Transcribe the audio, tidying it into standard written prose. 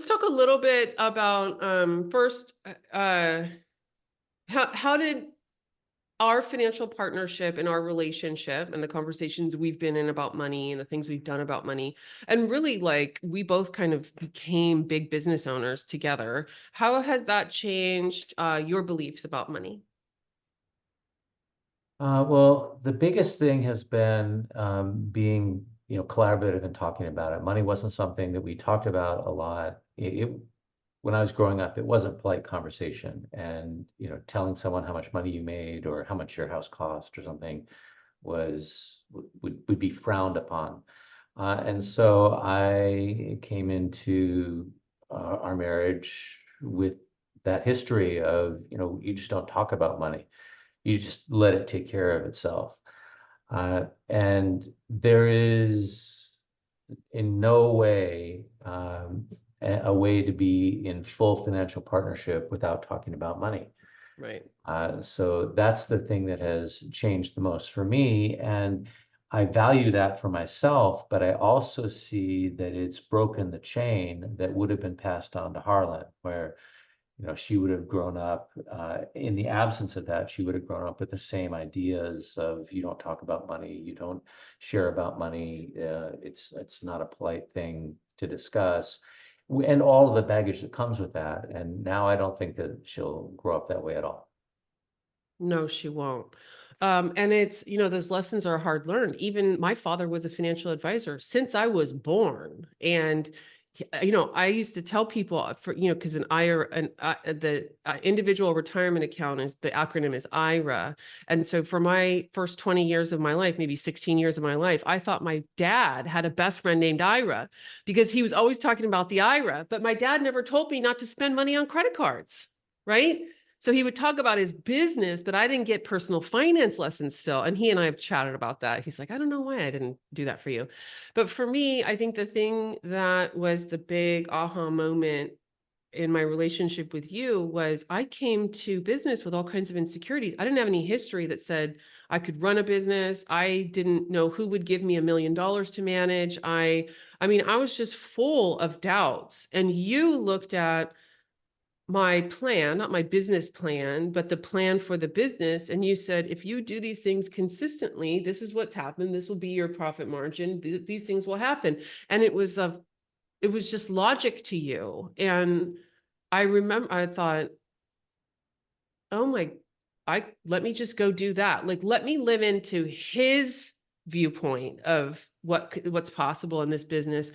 Let's talk a little bit about first, how did our financial partnership and our relationship and the conversations we've been in about money and the things we've done about money, and really like we both kind of became big business owners together. How has that changed your beliefs about money? Well, the biggest thing has been being, collaborative and talking about it. Money wasn't something that we talked about a lot. When I was growing up, it wasn't polite conversation, and telling someone how much money you made or how much your house cost or something would be frowned upon. And so I came into our marriage with that history of, you just don't talk about money. You just let it take care of itself. And there is in no way a way to be in full financial partnership without talking about money. Right. So that's the thing that has changed the most for me. And I value that for myself, but I also see that it's broken the chain that would have been passed on to Harlan, where she would have grown up in the absence of that. She would have grown up with the same ideas of you don't talk about money, you don't share about money. It's not a polite thing to discuss, and all of the baggage that comes with that. And now I don't think that she'll grow up that way at all. No, she won't. And those lessons are hard learned. Even my father was a financial advisor since I was born. And, I used to tell people because an IRA, the individual retirement account is the acronym is IRA. And so for my first 20 years of my life, maybe 16 years of my life, I thought my dad had a best friend named Ira because he was always talking about the IRA. But my dad never told me not to spend money on credit cards. Right. So he would talk about his business, but I didn't get personal finance lessons still. And he and I have chatted about that. He's like, I don't know why I didn't do that for you. But for me, I think the thing that was the big aha moment in my relationship with you was I came to business with all kinds of insecurities. I didn't have any history that said I could run a business. I didn't know who would give me $1 million to manage. I mean, I was just full of doubts. And you looked at my plan, not my business plan, but the plan for the business. And you said, if you do these things consistently, this is what's happened. This will be your profit margin. These things will happen. And it was just logic to you. And I remember, I thought, oh my, let me just go do that. Like, let me live into his viewpoint of what's possible in this business.